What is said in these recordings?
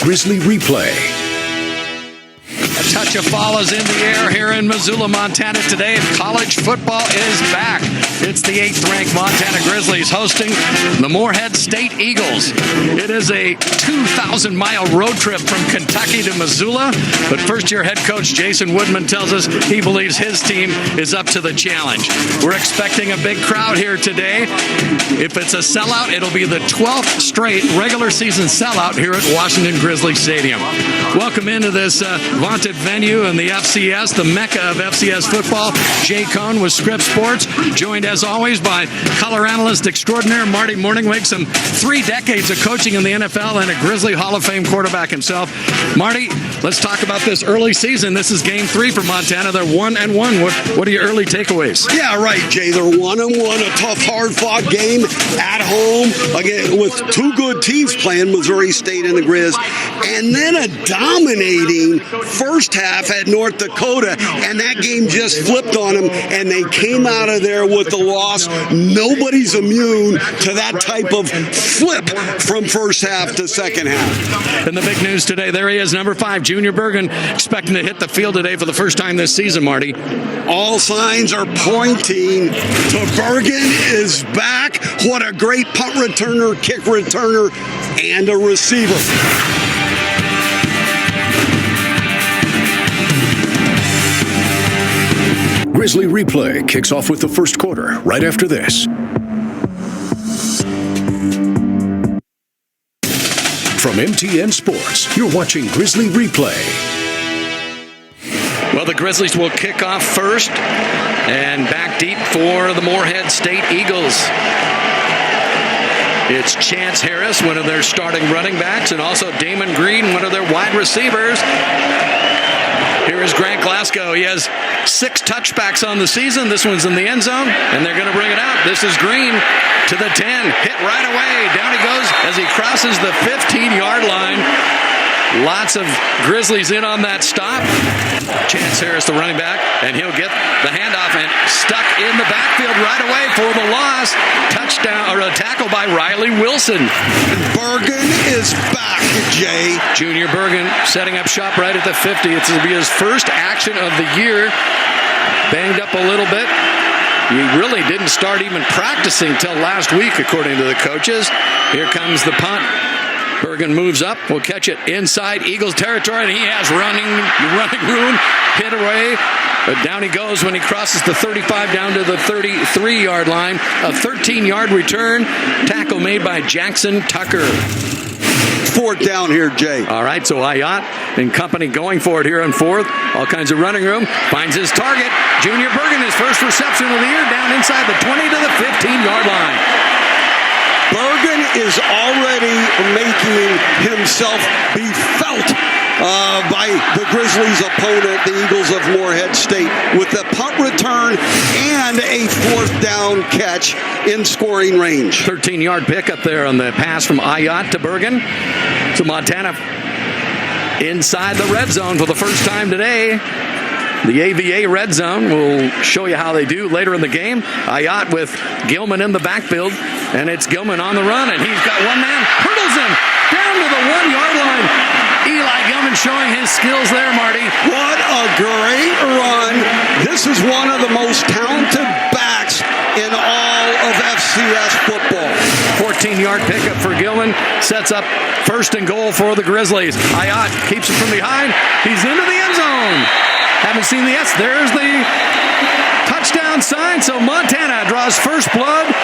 Grizzly Replay. A touch of fall is in the air here in Missoula, Montana today. College football is back. It's the 8th-ranked Montana Grizzlies hosting the Morehead State Eagles. It is a 2,000-mile road trip from Kentucky to Missoula, but first-year head coach Jason Woodman tells us he believes his team is up to the challenge. We're expecting a big crowd here today. If it's a sellout, it'll be the 12th straight regular season sellout here at Washington Grizzly Stadium. Welcome into this vaunted venue in the FCS, the mecca of FCS football. Jay Cohn with Scripps Sports, joined as always by color analyst extraordinaire Marty Morningwig, some 3 decades of coaching in the NFL and a Grizzly Hall of Fame quarterback himself. Marty, let's talk about this early season. This is game 3 for Montana. They're 1-1. What are your early takeaways? Yeah, right, Jay. They're 1-1. A tough, hard-fought game at home again with 2 good teams playing, Missouri State and the Grizz, and then a dominating first half at North Dakota, and that game just flipped on them, and they came out of there with the loss. Nobody's immune to that type of flip from first half to second half. And the big news today, there he is, number 5, Junior Bergen, expecting to hit the field today for the first time this season, Marty. All signs are pointing to Bergen is back. What a great punt returner, kick returner, and a receiver. Grizzly Replay kicks off with the first quarter right after this. From MTN Sports, you're watching Grizzly Replay. Well, the Grizzlies will kick off first and back deep for the Morehead State Eagles. It's Chance Harris, one of their starting running backs, and also Damon Green, one of their wide receivers. Here is Grant Glasgow. He has 6 touchbacks on the season. This one's in the end zone, and they're going to bring it out. This is Green to the 10. Hit right away. Down he goes as he crosses the 15-yard line. Lots of Grizzlies in on that stop. Chance Harris, the running back, and he'll get the handoff and stuck in the backfield right away for the loss. Touchdown, or a tackle by Riley Wilson. Bergen is back, Jay. Junior Bergen setting up shop right at the 50. It's going to be his first action of the year. Banged up a little bit. He really didn't start even practicing till last week, according to the coaches. Here comes the punt. Bergen moves up, will catch it inside Eagles territory, and he has running room, hit away. But down he goes when he crosses the 35 down to the 33-yard line. A 13-yard return. Tackle made by Jackson Tucker. 4th down here, Jay. All right, so Ayat and company going for it here on 4th. All kinds of running room. Finds his target. Junior Bergen, his first reception of the year, down inside the 20 to the 15-yard line. Bergen is already making himself be felt by the Grizzlies' opponent, the Eagles of Morehead State, with a punt return and a 4th down catch in scoring range. 13-yard pickup there on the pass from Ayat to Bergen. So Montana inside the red zone for the first time today. The AVA red zone will show you how they do later in the game. Ayat with Gilman in the backfield, and it's Gilman on the run, and he's got one man, hurdles him down to the 1-yard line. Eli Gilman showing his skills there, Marty. What a great run. This is one of the most talented backs in all of FCS football. 14-yard pickup for Gilman. Sets up 1st and goal for the Grizzlies. Ayat keeps it from behind. He's into the end zone. Haven't seen the S. There's the touchdown sign. So Montana draws first blood.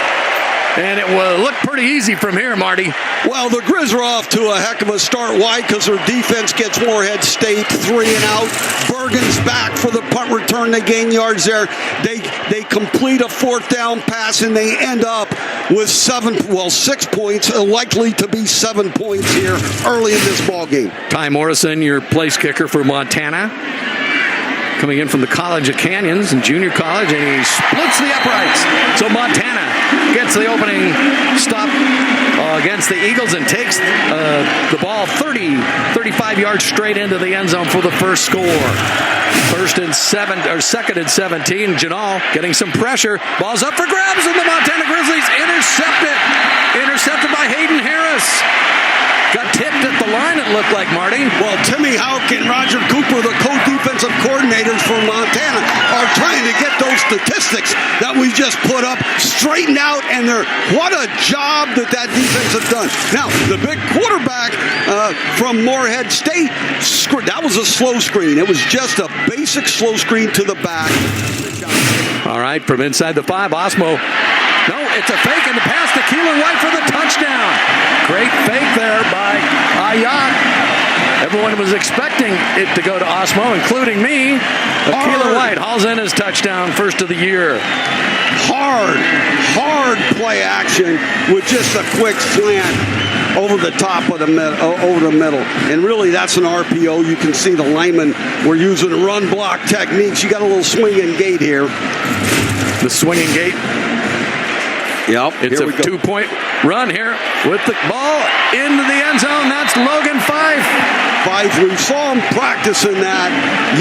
And it will look pretty easy from here, Marty. Well, the Grizz are off to a heck of a start. Why? Because their defense gets Morehead State 3 and out. Bergen's back for the punt return. They gain yards there. They complete a 4th down pass, and they end up with 6 points, likely to be 7 points here early in this ball game. Ty Morrison, your place kicker for Montana, coming in from the College of Canyons and junior college, and he splits the uprights. So Montana gets the opening stop against the Eagles and takes the ball 35 yards straight into the end zone for the first score. 2nd and 17. Janal getting some pressure. Ball's up for grabs, and the Montana Grizzlies intercepted by Hayden Harris. got tipped at the line, it looked like, Marty. Well, Timmy Houck and Roger Cooper, the co-defensive coordinators for Montana, are trying to get those statistics that we just put up straightened out, and what a job that defense has done. Now, the big quarterback from Morehead State, that was a slow screen. It was just a basic slow screen to the back. All right, from inside the 5, Osmo. No, it's a fake, and the pass to Keelan White for the touchdown. Great fake there by Ayat. Everyone was expecting it to go to Osmo, including me. But Keelan White hauls in his touchdown, first of the year. Hard play action with just a quick slant over the top of the middle, and really that's an RPO. You can see the linemen were using run block techniques. You got a little swinging gate here. The swinging gate. Yep. It's a 2-point run here with the ball into the end zone. That's Logan Fife. We saw him practicing that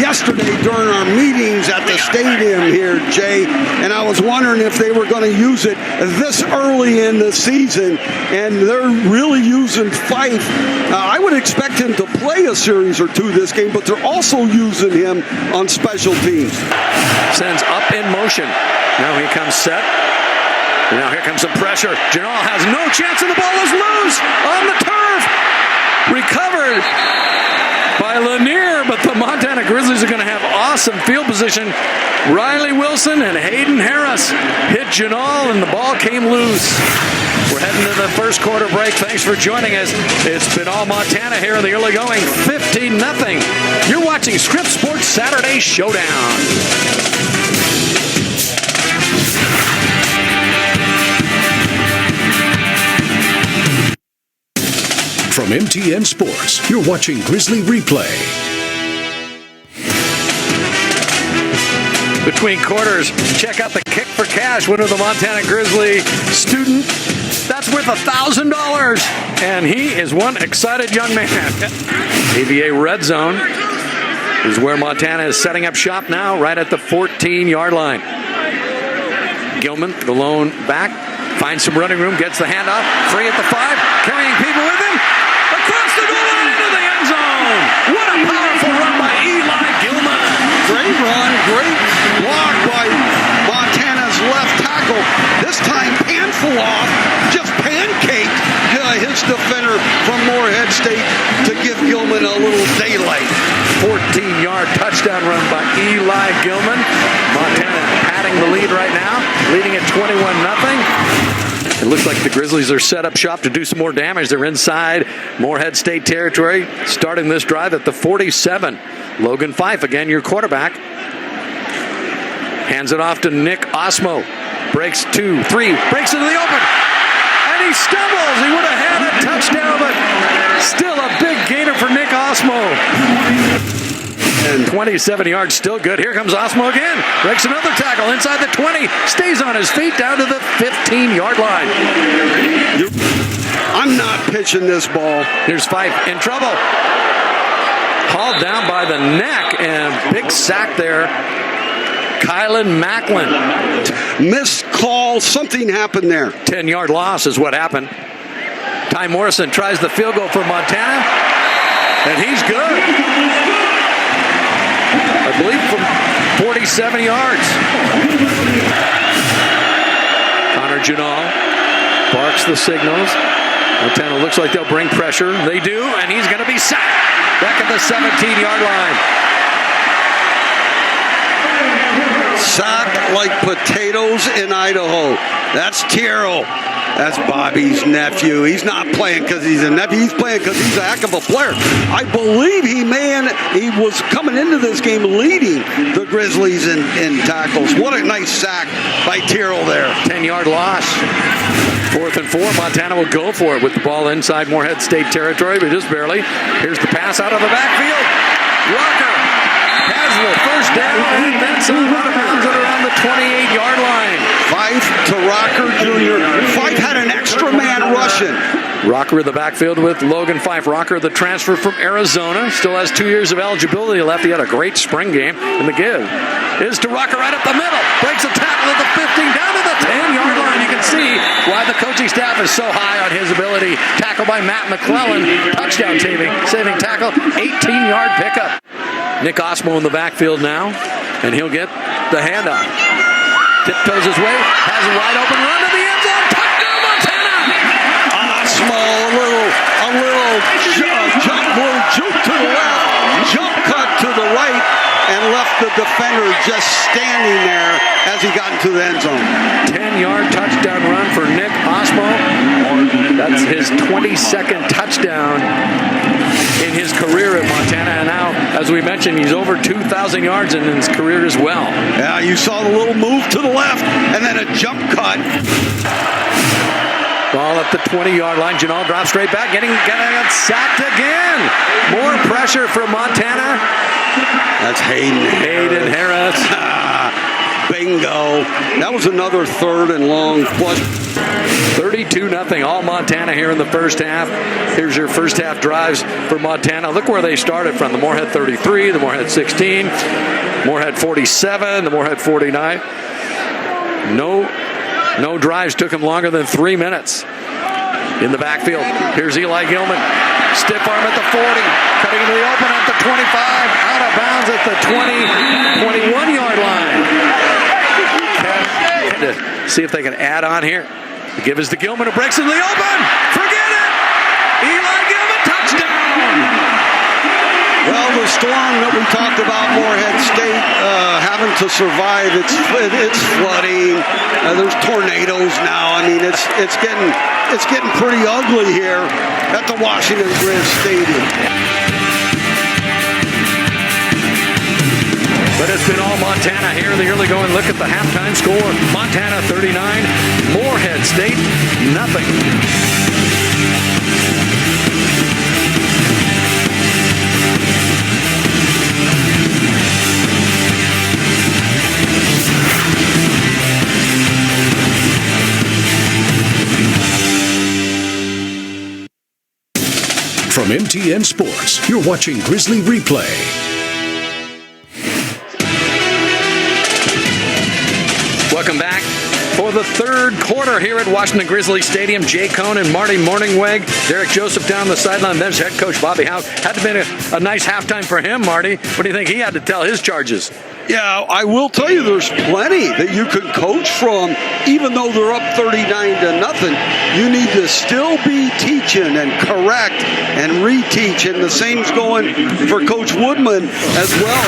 yesterday during our meetings at the stadium here, Jay, and I was wondering if they were going to use it this early in the season, and they're really using Fife. I would expect him to play a series or two this game, but they're also using him on special teams. Sends up in motion. Now he comes set. Now here comes some pressure. Janal has no chance, and the ball is loose on the turf. Recovered by Lanier, but the Montana Grizzlies are going to have awesome field position. Riley Wilson and Hayden Harris hit Janal, and the ball came loose. We're heading to the first quarter break. Thanks for joining us. It's been all Montana here in the early going, 15-0. You're watching Scripps Sports Saturday Showdown. From MTN Sports, you're watching Grizzly Replay. Between quarters, check out the Kick for Cash, winner of the Montana Grizzly student. That's worth $1,000, and he is one excited young man. AVA Red Zone is where Montana is setting up shop now, right at the 14-yard line. Gilman, the lone back, finds some running room, gets the handoff, free at the 5, carrying people with him. Across the goal line into the end zone. What a powerful run by Eli Gilman. Great run, great block by Montana's left tackle. This time Panfeloff just pancaked his defender from Morehead State to give Gilman a little daylight. 14-yard touchdown run by Eli Gilman. Montana padding the lead right now, leading at 21-0. It looks like the Grizzlies are set up shop to do some more damage. They're inside Morehead State territory, starting this drive at the 47. Logan Fife, again, your quarterback. Hands it off to Nick Osmo. Breaks 2, 3, breaks into the open. And he stumbles. He would have had a touchdown, but still a big gainer for Nick Osmo. And 27 yards, still good. Here comes Osmo again. Breaks another tackle inside the 20. Stays on his feet down to the 15-yard line. I'm not pitching this ball. Here's Fife in trouble. Hauled down by the neck, and big sack there. Kylan Macklin. Missed call. Something happened there. 10-yard loss is what happened. Ty Morrison tries the field goal for Montana, and he's good. I believe from 47 yards. Connor Janal barks the signals. Montana looks like they'll bring pressure. They do, and he's going to be sacked back at the 17-yard line. Sacked like potatoes in Idaho. That's Tyrrell. That's Bobby's nephew. He's not playing because he's a nephew. He's playing because he's a heck of a player. I believe he was coming into this game leading the Grizzlies in tackles. What a nice sack by Tyrrell there. 10-yard loss. 4th and 4. Montana will go for it with the ball inside Morehead State territory, but just barely. Here's the pass out of the backfield. Walker has Grizzly. First down, and then some out of bounds at around the 28-yard line. Fife to Rocker Jr. Fife had an extra man rushing. Rocker in the backfield with Logan Fife. Rocker, the transfer from Arizona, still has 2 years of eligibility left. He had a great spring game. And the give is to Rocker right up the middle. Breaks a tackle at the 15, down to the 10-yard line. You can see why the coaching staff is so high on his ability. Tackle by Matt McClellan. Touchdown saving tackle. 18-yard pickup. Nick Osmo in the backfield now, and he'll get the handoff. Tiptoes his way, has a wide open run to the end zone. Touchdown, Montana! Osmo, a little juke to the left, jump cut to the right, and left the defender just standing there as he got into the end zone. 10-yard touchdown run for Nick Osmo. That's his 22nd touchdown in his career at Montana, and now, as we mentioned, he's over 2,000 yards in his career as well. Yeah, you saw the little move to the left, and then a jump cut. Ball at the 20-yard line. Janal drops straight back, getting sacked again. More pressure for Montana. That's Hayden Harris. Bingo. That was another third and long plus. 32-0, all Montana here in the first half. Here's your first half drives for Montana. Look where they started from. The Morehead 33, the Morehead 16, Morehead 47, the Morehead 49. No drives took him longer than 3 minutes. In the backfield, here's Eli Gilman. Stiff arm at the 40, cutting into the open at the 25, out of bounds at the 21-yard line. See if they can add on here. The give is to Gilman, who breaks into the open. Forget it! Eli Gilman, touchdown! Well, the storm that we talked about, Morehead State having to survive, it's flooding. There's tornadoes now. I mean, it's getting pretty ugly here at the Washington Grizz Stadium. But it's been all Montana here in the early going. Look at the halftime score. Montana 39, Morehead State nothing. From MTN Sports, you're watching Grizzly Replay. Welcome back for the third quarter here at Washington Grizzly Stadium. Jay Cohn and Marty Morningweg. Derek Joseph down the sideline. There's head coach Bobby Howe. Had to be a nice halftime for him, Marty. What do you think he had to tell his charges? Yeah, I will tell you there's plenty that you can coach from. Even though they're up 39-0, you need to still be teaching and correct and reteach. And the same's going for Coach Woodman as well.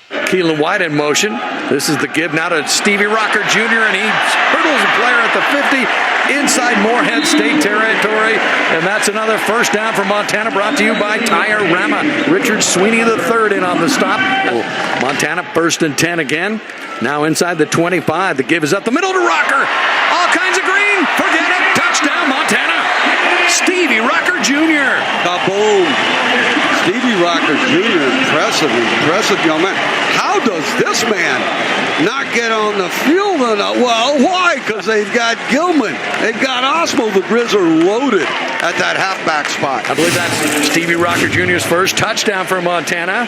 Keelan White in motion. This is the give now to Stevie Rocker Jr., and he hurdles a player at the 50 inside Morehead State territory. And that's another first down for Montana, brought to you by Tire Rama. Richard Sweeney III in on the stop. Montana first and 10 again. Now inside the 25. The give is up the middle to Rocker. All kinds of green. Forget it. Touchdown, Montana. Stevie Rocker Jr. Kaboom. Stevie Rocker Jr. Impressive young man. How does this man not get on the field? Well, why? Because they've got Gilman. They've got Osmo. The Grizz are loaded at that halfback spot. I believe that's Stevie Rocker Jr.'s first touchdown for Montana.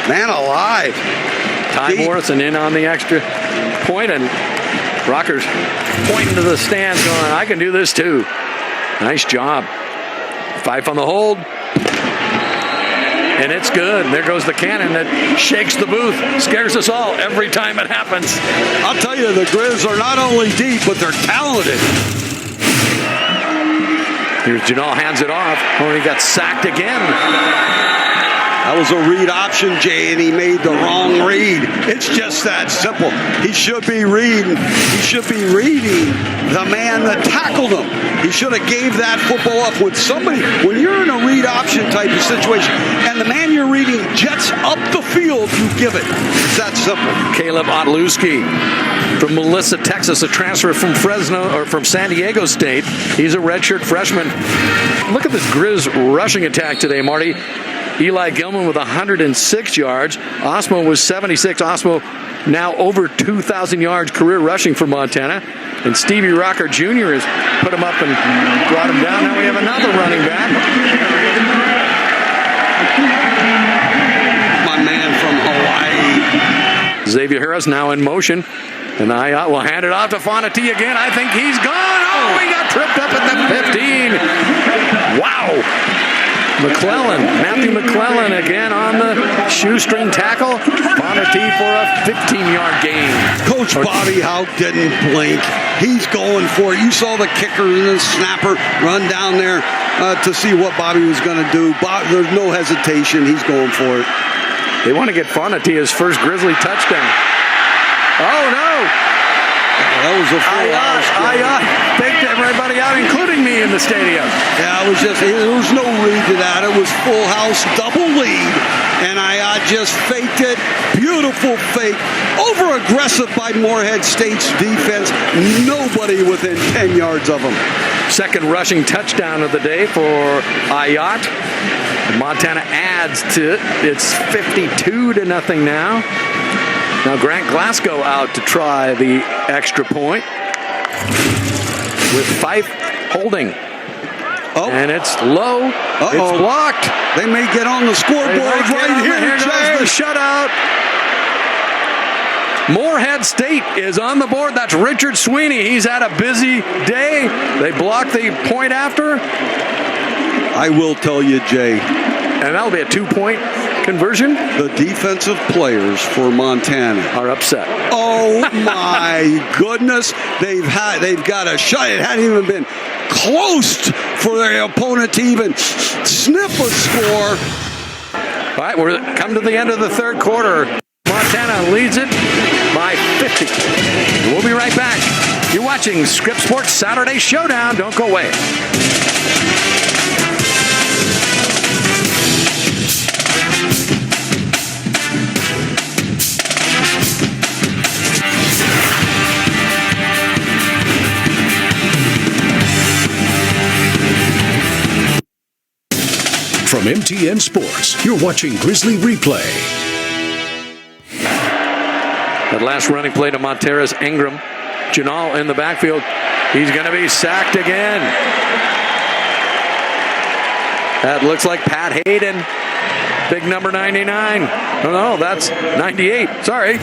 Man alive. Ty Morrison in on the extra point, and Rocker's pointing to the stands going, I can do this too. Nice job. Fife on the hold. And it's good. And there goes the cannon that shakes the booth. Scares us all every time it happens. I'll tell you, the Grizz are not only deep, but they're talented. Here's Janal, hands it off. Oh, he got sacked again. That was a read option, Jay, and he made the wrong read. It's just that simple. He should be reading. He should be reading the man that tackled him. He should have gave that football up. When you're in a read option type of situation, and the man you're reading jets up the field, you give it. It's that simple. Caleb Otlewski from Melissa, Texas, a transfer from San Diego State. He's a redshirt freshman. Look at this Grizz rushing attack today, Marty. Eli Gilman with 106 yards. Osmo was 76. Osmo now over 2,000 yards career rushing for Montana. And Stevie Rocker Jr. has put him up and brought him down. Now we have another running back. My man from Hawaii. Xavier Harris now in motion. And I will hand it off to Fonatee again. I think he's gone. Oh, he got tripped up at the 15. Wow. Matthew McClellan again on the shoestring tackle. Fonatee for a 15-yard gain. Coach Bobby Houck didn't blink. He's going for it. You saw the kicker and the snapper run down there to see what Bobby was going to do. There's no hesitation. He's going for it. They want to get Fonatee his first Grizzly touchdown. Oh, no. That was a full house. Faked everybody out, including me in the stadium. Yeah, there was no read to that. It was full house, double lead. And I just faked it. Beautiful fake. Over-aggressive by Morehead State's defense. Nobody within 10 yards of him. Second rushing touchdown of the day for Ayat. Montana adds to it. It's 52-0 now. Now Grant Glasgow out to try the extra point with Fife holding. Oh. And it's low. It's blocked. They may get on the scoreboard right here. Here goes the shutout. Morehead State is on the board. That's Richard Sweeney. He's had a busy day. They blocked the point after. I will tell you, Jay. And that'll be a 2-point conversion. The defensive players for Montana are upset. Oh my goodness. They've got a shot. It hadn't even been close for their opponent to even sniff a score. All right, we're come to the end of the third quarter. Montana leads it by 50. We'll be right back. You're watching Scripps Sports Saturday Showdown. Don't go away. From MTN Sports, you're watching Grizzly Replay. That last running play to Montera's Ingram. Janal in the backfield. He's going to be sacked again. That looks like Pat Hayden. Big number 99. Oh, no, that's 98. Sorry.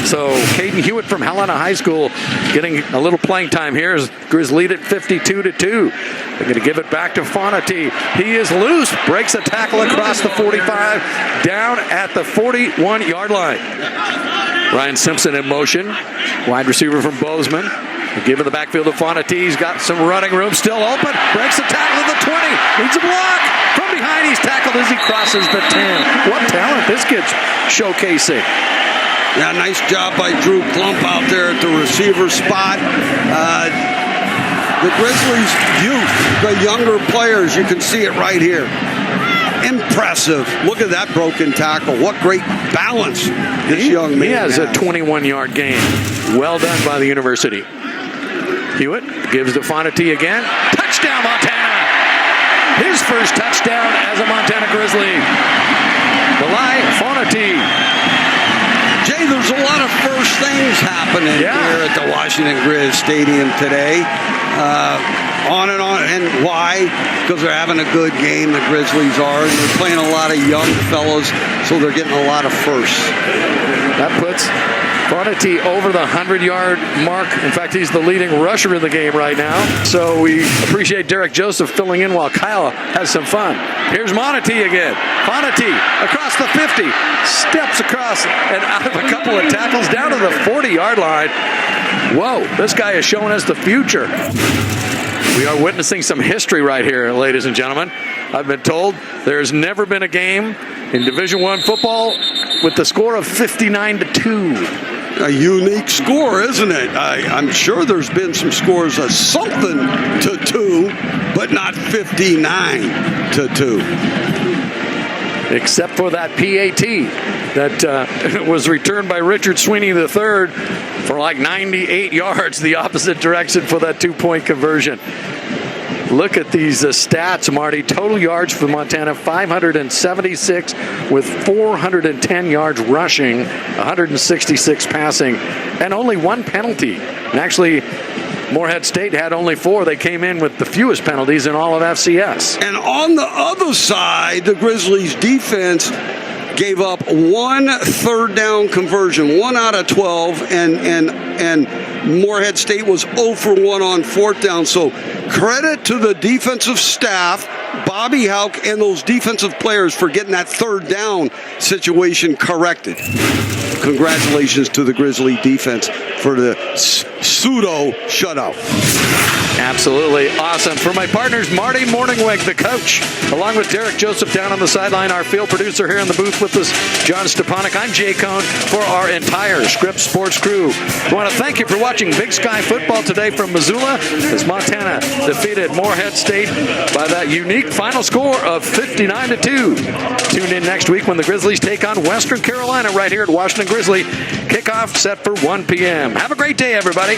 So Caden Hewitt from Helena High School getting a little playing time here as Grizz lead at 52-2. They're going to give it back to Fonatee. He is loose. Breaks a tackle across the 45. Down at the 41-yard line. Ryan Simpson in motion. Wide receiver from Bozeman. Give it the backfield to Fonatee. He's got some running room still open. Breaks the tackle at the 20. Needs a block. From behind, he's tackled as he crosses the 10. What talent this kid's showcasing. Yeah, nice job by Drew Klump out there at the receiver spot. The Grizzlies' youth, the younger players, you can see it right here. Impressive. Look at that broken tackle. What great balance this young man has. He has a 21-yard gain. Well done by the university. Hewitt gives to Fonatee again. Touchdown, Montana! His first touchdown as a Montana Grizzly. Malai Fonatee. Jay, there's a lot of first things happening here at the Washington Grizz Stadium today. On and on. And why? Because they're having a good game, the Grizzlies are. And they're playing a lot of young fellows, so they're getting a lot of firsts. That puts Fonatee over the 100-yard mark. In fact, he's the leading rusher in the game right now. So we appreciate Derek Joseph filling in while Kyle has some fun. Here's Fonatee again. Fonatee across the 50. Steps across and out of a couple of tackles down to the 40-yard line. Whoa, this guy is showing us the future. We are witnessing some history right here, ladies and gentlemen. I've been told there's never been a game in Division I football with the score of 59-2. A unique score, isn't it? I'm sure there's been some scores of something to 2, but not 59-2. Except for that PAT that was returned by Richard Sweeney III for like 98 yards the opposite direction for that 2-point conversion. Look at these stats, Marty. Total yards for Montana, 576 with 410 yards rushing, 166 passing, and only one penalty. And actually, Morehead State had only 4. They came in with the fewest penalties in all of FCS. And on the other side, the Grizzlies defense gave up 1 third down conversion, 1 out of 12, and Morehead State was 0 for 1 on 4th down. So credit to the defensive staff, Bobby Houck, and those defensive players for getting that 3rd down situation corrected. Congratulations to the Grizzly defense for the pseudo shutout. Absolutely awesome. For my partners, Marty Morningweg, the coach, along with Derek Joseph down on the sideline, our field producer here in the booth with us, John Stepanek. I'm Jay Cohn for our entire Scripps Sports crew. I want to thank you for watching Big Sky Football today from Missoula as Montana defeated Morehead State by that unique final score of 59-2. Tune in next week when the Grizzlies take on Western Carolina right here at Washington Grizzly. Kickoff set for 1 p.m. Have a great day, everybody.